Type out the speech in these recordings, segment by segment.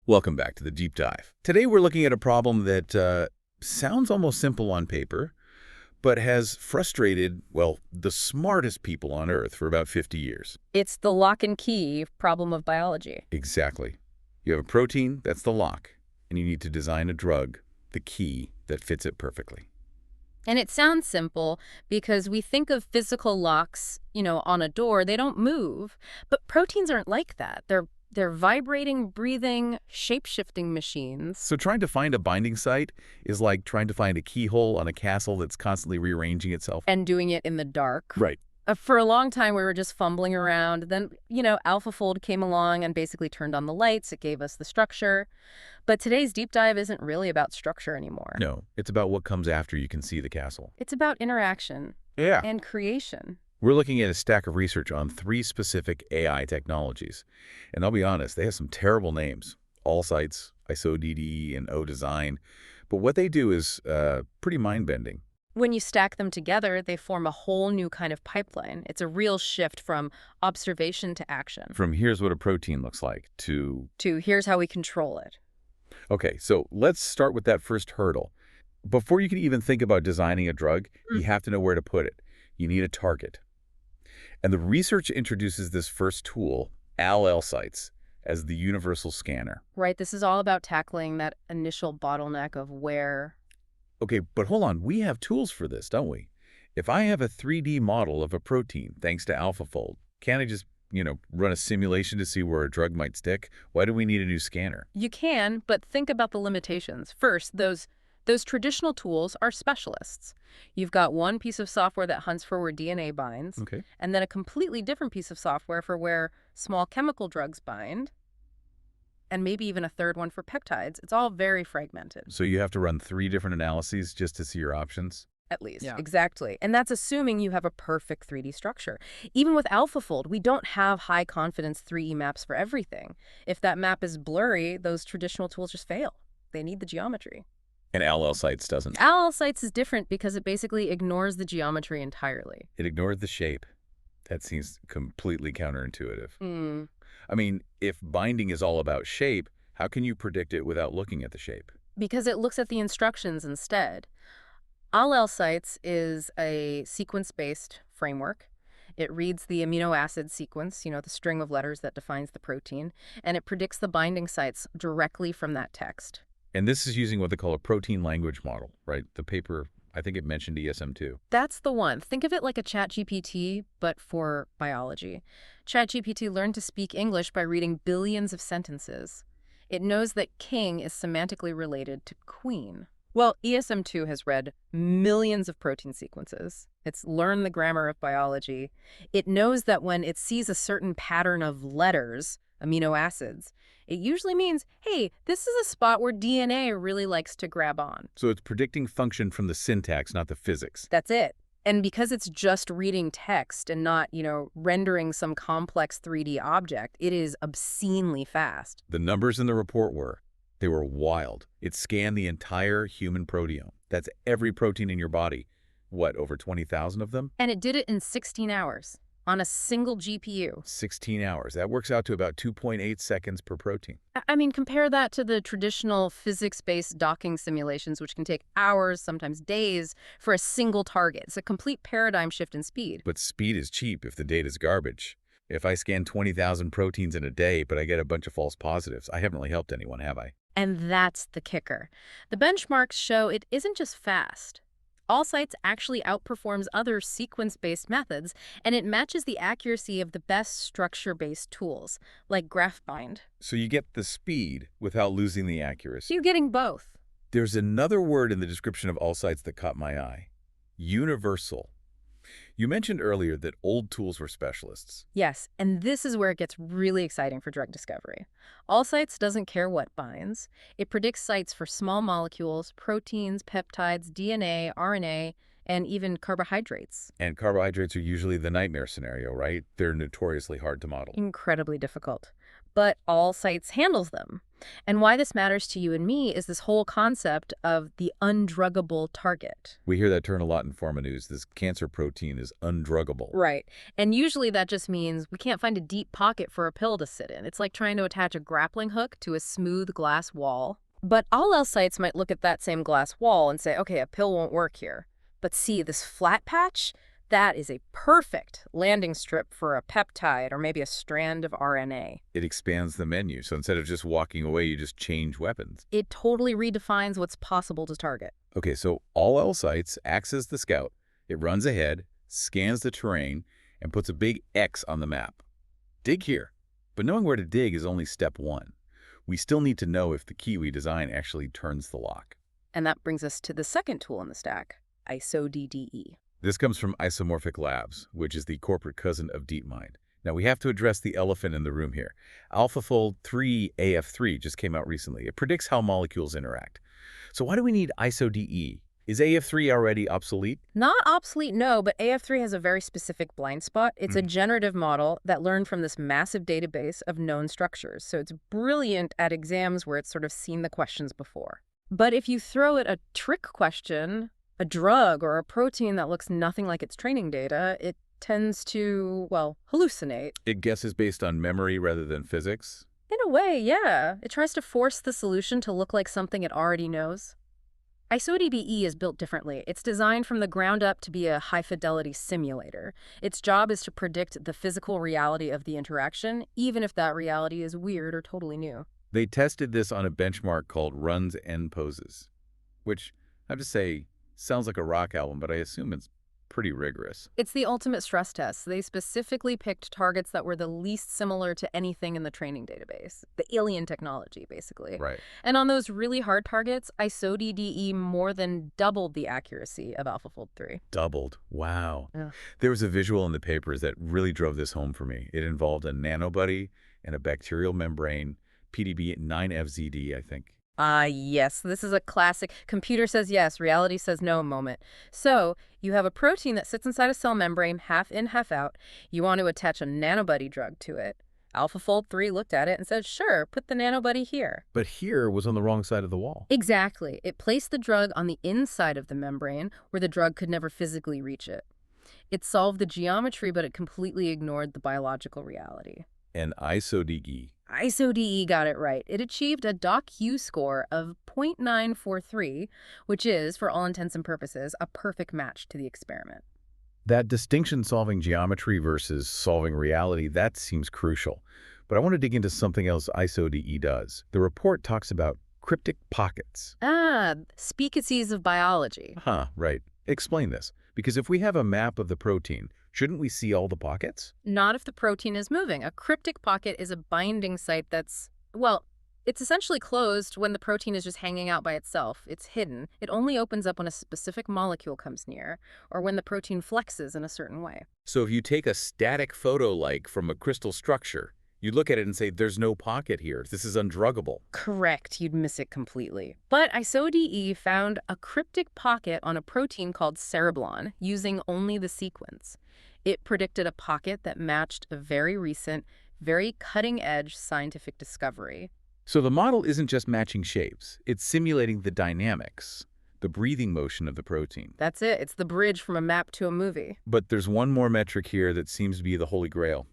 Welcome back to the Deep Dive. Today we're looking at a problem that sounds almost simple on paper, but has frustrated, well, the smartest people on Earth for about 50 years. It's the lock and key problem of biology. Exactly. You have a protein, that's the lock, and you need to design a drug, the key, that fits it perfectly. And it sounds simple because we think of physical locks, on a door, they don't move. But proteins aren't like that. They're vibrating, breathing, shape-shifting machines. So trying to find a binding site is like trying to find a keyhole on a castle that's constantly rearranging itself. And doing it in the dark. Right. For a long time, we were just fumbling around. Then, AlphaFold came along and basically turned on the lights. It gave us the structure. But today's deep dive isn't really about structure anymore. No, it's about what comes after you can see the castle. It's about interaction. Yeah. And creation. We're looking at a stack of research on 3 specific AI technologies. And I'll be honest, they have some terrible names. ALLSites, ISODD, and ODesign. But what they do is pretty mind-bending. When you stack them together, they form a whole new kind of pipeline. It's a real shift from observation to action. From here's what a protein looks like to here's how we control it. Okay, so let's start with that first hurdle. Before you can even think about designing a drug, you have to know where to put it. You need a target. And the research introduces this first tool, ALLSites, as the universal scanner. Right, this is all about tackling that initial bottleneck of where. Okay, but hold on. We have tools for this, don't we? If I have a 3D model of a protein, thanks to AlphaFold, can't I just, run a simulation to see where a drug might stick? Why do we need a new scanner? You can, but think about the limitations. First, those traditional tools are specialists. You've got one piece of software that hunts for where DNA binds, Okay. and then a completely different piece of software for where small chemical drugs bind, and maybe even a third one for peptides. It's all very fragmented. So you have to run 3 different analyses just to see your options? At least. Yeah. Exactly. And that's assuming you have a perfect 3D structure. Even with AlphaFold, we don't have high-confidence 3D maps for everything. If that map is blurry, those traditional tools just fail. They need the geometry. And ALLSites doesn't. ALLSites is different because it basically ignores the geometry entirely. It ignored the shape. That seems completely counterintuitive. I mean, if binding is all about shape, how can you predict it without looking at the shape? Because it looks at the instructions instead. ALLSites is a sequence-based framework. It reads the amino acid sequence, the string of letters that defines the protein, and it predicts the binding sites directly from that text. And this is using what they call a protein language model, right? The paper, I think it mentioned ESM2. That's the one. Think of it like a ChatGPT, but for biology. ChatGPT learned to speak English by reading billions of sentences. It knows that king is semantically related to queen. Well, ESM2 has read millions of protein sequences. It's learned the grammar of biology. It knows that when it sees a certain pattern of letters, amino acids, it usually means, hey, this is a spot where DNA really likes to grab on. So it's predicting function from the syntax, not the physics. That's it. And because it's just reading text and not, rendering some complex 3D object, it is obscenely fast. The numbers in the report they were wild. It scanned the entire human proteome. That's every protein in your body. What, over 20,000 of them? And it did it in 16 hours on a single GPU. 16 hours. That works out to about 2.8 seconds per protein. I mean, compare that to the traditional physics-based docking simulations, which can take hours, sometimes days, for a single target. It's a complete paradigm shift in speed. But speed is cheap if the data's garbage. If I scan 20,000 proteins in a day, but I get a bunch of false positives, I haven't really helped anyone, have I? And that's the kicker. The benchmarks show it isn't just fast. ALLSites actually outperforms other sequence-based methods, and it matches the accuracy of the best structure-based tools, like GraphBind. So you get the speed without losing the accuracy. So you're getting both. There's another word in the description of ALLSites that caught my eye. Universal. You mentioned earlier that old tools were specialists. Yes, and this is where it gets really exciting for drug discovery. ALLSites doesn't care what binds. It predicts sites for small molecules, proteins, peptides, DNA, RNA, and even carbohydrates. And carbohydrates are usually the nightmare scenario, right? They're notoriously hard to model. Incredibly difficult. But ALLSites handles them. And why this matters to you and me is this whole concept of the undruggable target. We hear that term a lot in pharma news. This cancer protein is undruggable. Right. And usually that just means we can't find a deep pocket for a pill to sit in. It's like trying to attach a grappling hook to a smooth glass wall. But ALLSites might look at that same glass wall and say, okay, a pill won't work here. But see, this flat patch? That is a perfect landing strip for a peptide or maybe a strand of RNA. It expands the menu, so instead of just walking away, you just change weapons. It totally redefines what's possible to target. Okay, so ALLSites acts as the scout. It runs ahead, scans the terrain, and puts a big X on the map. Dig here. But knowing where to dig is only step one. We still need to know if the key we design actually turns the lock. And that brings us to the second tool in the stack, ISO-DDE. This comes from Isomorphic Labs, which is the corporate cousin of DeepMind. Now, we have to address the elephant in the room here. AlphaFold 3 AF3 just came out recently. It predicts how molecules interact. So why do we need ISO-DE? Is AF3 already obsolete? Not obsolete, no, but AF3 has a very specific blind spot. It's a generative model that learned from this massive database of known structures. So it's brilliant at exams where it's sort of seen the questions before. But if you throw it a trick question, a drug or a protein that looks nothing like its training data, it tends to, well, hallucinate. It guesses based on memory rather than physics? In a way, yeah. It tries to force the solution to look like something it already knows. ISO-DDE is built differently. It's designed from the ground up to be a high-fidelity simulator. Its job is to predict the physical reality of the interaction, even if that reality is weird or totally new. They tested this on a benchmark called Runs N Poses, which, I have to say, sounds like a rock album, but I assume it's pretty rigorous. It's the ultimate stress test. They specifically picked targets that were the least similar to anything in the training database. The alien technology, basically. Right. And on those really hard targets, ISO-DDE more than doubled the accuracy of AlphaFold 3. Doubled. Wow. Yeah. There was a visual in the papers that really drove this home for me. It involved a nanobuddy and a bacterial membrane, PDB9FZD, I think. Yes, this is a classic computer says yes, reality says no moment. So you have a protein that sits inside a cell membrane, half in, half out. You want to attach a nanobuddy drug to it. AlphaFold 3 looked at it and said, sure, put the nanobuddy here. But here was on the wrong side of the wall. Exactly. It placed the drug on the inside of the membrane where the drug could never physically reach it. It solved the geometry, but it completely ignored the biological reality. And ISO-DE. ISO-DE got it right. It achieved a DocQ score of 0.943, which is, for all intents and purposes, a perfect match to the experiment. That distinction solving geometry versus solving reality, that seems crucial. But I want to dig into something else ISO-DE does. The report talks about cryptic pockets. Speakeasies of biology. Right. Explain this. Because if we have a map of the protein, shouldn't we see all the pockets? Not if the protein is moving. A cryptic pocket is a binding site that's, well, it's essentially closed when the protein is just hanging out by itself. It's hidden. It only opens up when a specific molecule comes near, or when the protein flexes in a certain way. So if you take a static photo like from a crystal structure, you look at it and say, there's no pocket here. This is undruggable. Correct. You'd miss it completely. But ISO-DE found a cryptic pocket on a protein called cereblon using only the sequence. It predicted a pocket that matched a very recent, very cutting-edge scientific discovery. So the model isn't just matching shapes. It's simulating the dynamics, the breathing motion of the protein. That's it. It's the bridge from a map to a movie. But there's one more metric here that seems to be the holy grail.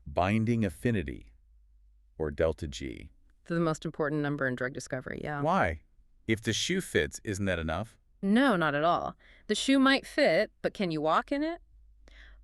Binding affinity, or delta G. The most important number in drug discovery, yeah. Why? If the shoe fits, isn't that enough? No, not at all. The shoe might fit, but can you walk in it?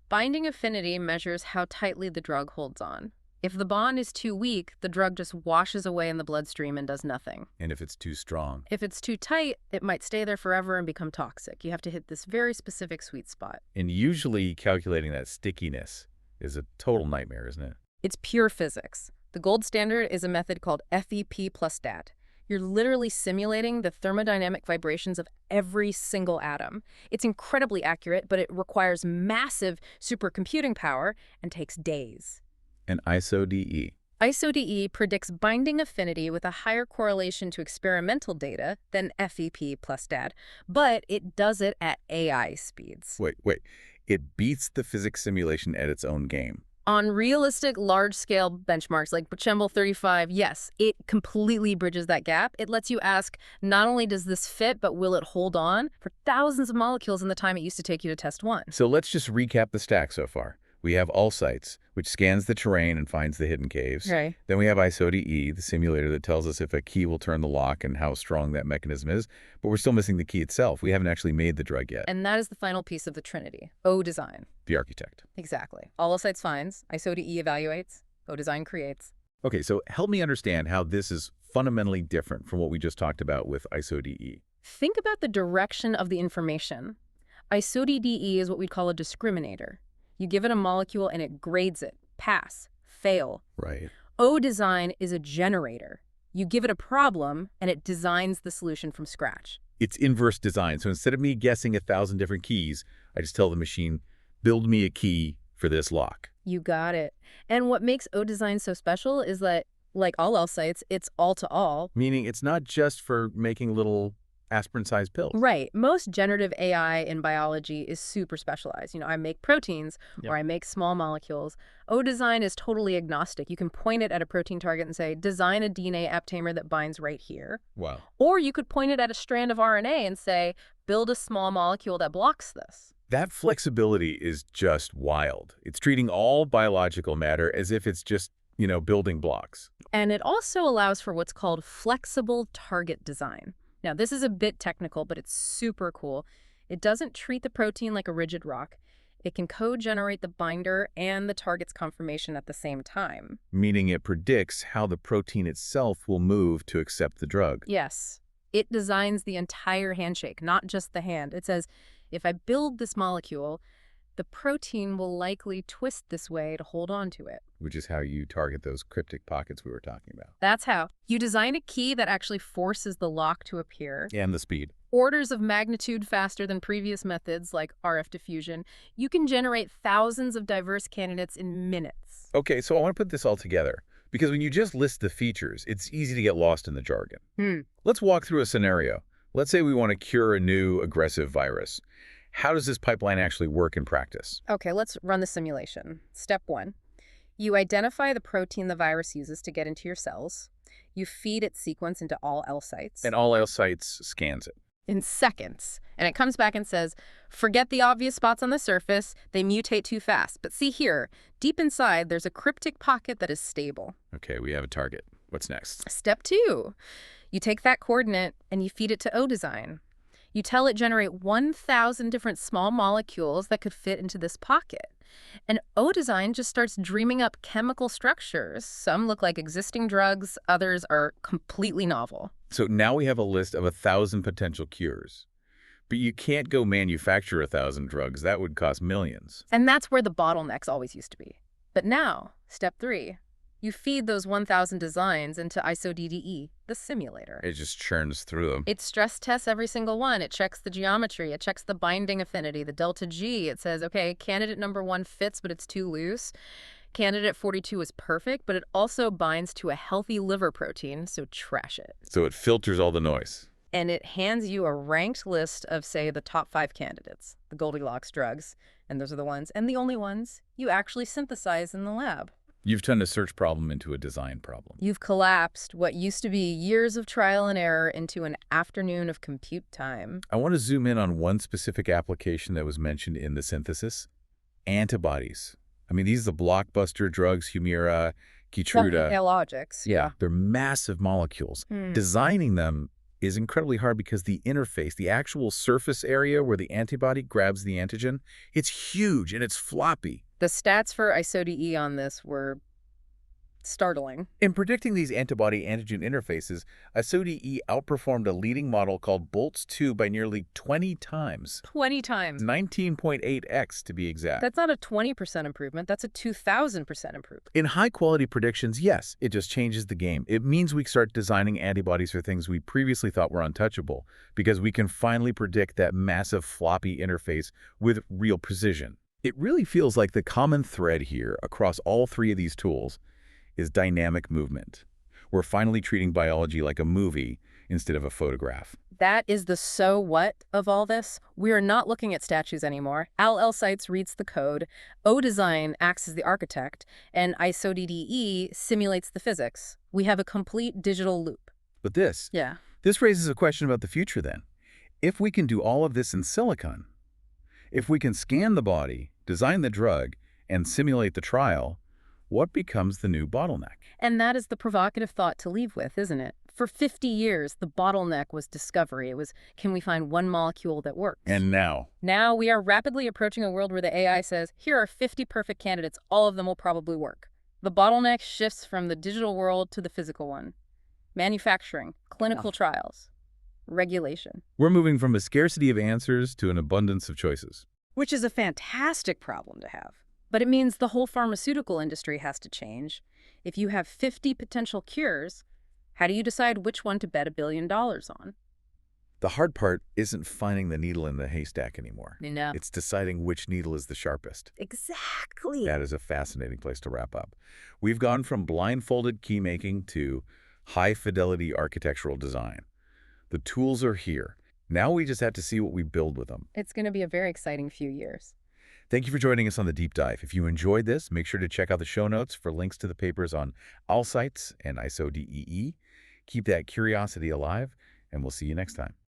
Binding affinity measures how tightly the drug holds on. If the bond is too weak, the drug just washes away in the bloodstream and does nothing. And if it's too strong? If it's too tight, it might stay there forever and become toxic. You have to hit this very specific sweet spot. And usually calculating that stickiness is a total nightmare, isn't it? It's pure physics. The gold standard is a method called FEP plus DAT. You're literally simulating the thermodynamic vibrations of every single atom. It's incredibly accurate, but it requires massive supercomputing power and takes days. And ISO-DE? ISO-DE predicts binding affinity with a higher correlation to experimental data than FEP plus DAT, but it does it at AI speeds. Wait. It beats the physics simulation at its own game. On realistic large-scale benchmarks like Proteome 35, yes, it completely bridges that gap. It lets you ask, not only does this fit, but will it hold on for thousands of molecules in the time it used to take you to test one? So let's just recap the stack so far. We have ALLSites, which scans the terrain and finds the hidden caves. Right. Then we have ISODE, the simulator that tells us if a key will turn the lock and how strong that mechanism is. But we're still missing the key itself. We haven't actually made the drug yet. And that is the final piece of the trinity, O-design. The architect. Exactly. ALLSites finds, ISODE evaluates, O-design creates. Okay, so help me understand how this is fundamentally different from what we just talked about with ISODE. Think about the direction of the information. ISODE is what we'd call a discriminator. You give it a molecule and it grades it, pass, fail. Right. O-design is a generator. You give it a problem and it designs the solution from scratch. It's inverse design. So instead of me guessing 1,000 different keys, I just tell the machine, build me a key for this lock. You got it. And what makes O-design so special is that, like all ALLSites, it's all-to-all. Meaning it's not just for making little aspirin-sized pills. Right. Most generative AI in biology is super specialized. I make proteins or I make small molecules. O-design is totally agnostic. You can point it at a protein target and say, design a DNA aptamer that binds right here. Wow. Or you could point it at a strand of RNA and say, build a small molecule that blocks this. That flexibility is just wild. It's treating all biological matter as if it's just, building blocks. And it also allows for what's called flexible target design. Now, this is a bit technical, but it's super cool. It doesn't treat the protein like a rigid rock. It can co-generate the binder and the target's conformation at the same time. Meaning it predicts how the protein itself will move to accept the drug. Yes. It designs the entire handshake, not just the hand. It says, if I build this molecule, the protein will likely twist this way to hold on to it. Which is how you target those cryptic pockets we were talking about. That's how. You design a key that actually forces the lock to appear. And the speed. Orders of magnitude faster than previous methods like RF diffusion. You can generate thousands of diverse candidates in minutes. Okay, so I want to put this all together. Because when you just list the features, it's easy to get lost in the jargon. Let's walk through a scenario. Let's say we want to cure a new aggressive virus. How does this pipeline actually work in practice? Okay, let's run the simulation. Step 1. You identify the protein the virus uses to get into your cells. You feed its sequence into all ALLSites. And all ALLSites scans it. In seconds. And it comes back and says, forget the obvious spots on the surface. They mutate too fast. But see here, deep inside, there's a cryptic pocket that is stable. Okay, we have a target. What's next? Step 2. You take that coordinate and you feed it to O-design. You tell it generate 1,000 different small molecules that could fit into this pocket. And O-design just starts dreaming up chemical structures. Some look like existing drugs, others are completely novel. So now we have a list of 1,000 potential cures. But you can't go manufacture 1,000 drugs. That would cost millions. And that's where the bottlenecks always used to be. But now, step 3. You feed those 1,000 designs into ISODE, the simulator. It just churns through them. It stress tests every single one. It checks the geometry. It checks the binding affinity, the delta G. It says, okay, candidate number 1 fits, but it's too loose. Candidate 42 is perfect, but it also binds to a healthy liver protein, so trash it. So it filters all the noise. And it hands you a ranked list of, say, the top 5 candidates, the Goldilocks drugs, and those are the ones, and the only ones, you actually synthesize in the lab. You've turned a search problem into a design problem. You've collapsed what used to be years of trial and error into an afternoon of compute time. I want to zoom in on one specific application that was mentioned in the synthesis. Antibodies. I mean, these are the blockbuster drugs, Humira, Keytruda. Biologics. Yeah, they're massive molecules. Designing them is incredibly hard because the interface, the actual surface area where the antibody grabs the antigen, it's huge and it's floppy. The stats for ISODE on this were startling. In predicting these antibody-antigen interfaces, ISODE outperformed a leading model called Boltz-2 by nearly 20 times. 20 times. 19.8x to be exact. That's not a 20% improvement. That's a 2,000% improvement. In high-quality predictions, yes, it just changes the game. It means we start designing antibodies for things we previously thought were untouchable because we can finally predict that massive floppy interface with real precision. It really feels like the common thread here across all 3 of these tools is dynamic movement. We're finally treating biology like a movie instead of a photograph. That is the so what of all this. We are not looking at statues anymore. ALLSites reads the code, O-Design acts as the architect, and ISO-DDE simulates the physics. We have a complete digital loop. But this Yeah. raises a question about the future then. If we can do all of this in silicon, if we can scan the body, design the drug, and simulate the trial, what becomes the new bottleneck? And that is the provocative thought to leave with, isn't it? For 50 years, the bottleneck was discovery. It was, can we find one molecule that works? And now? Now we are rapidly approaching a world where the AI says, here are 50 perfect candidates, all of them will probably work. The bottleneck shifts from the digital world to the physical one. Manufacturing, clinical trials, regulation. We're moving from a scarcity of answers to an abundance of choices. Which is a fantastic problem to have. But it means the whole pharmaceutical industry has to change. If you have 50 potential cures, how do you decide which one to bet $1 billion on? The hard part isn't finding the needle in the haystack anymore. No. It's deciding which needle is the sharpest. Exactly. That is a fascinating place to wrap up. We've gone from blindfolded key making to high-fidelity architectural design. The tools are here. Now we just have to see what we build with them. It's going to be a very exciting few years. Thank you for joining us on the Deep Dive. If you enjoyed this, make sure to check out the show notes for links to the papers on ALLSites and ISO-DEE. Keep that curiosity alive, and we'll see you next time.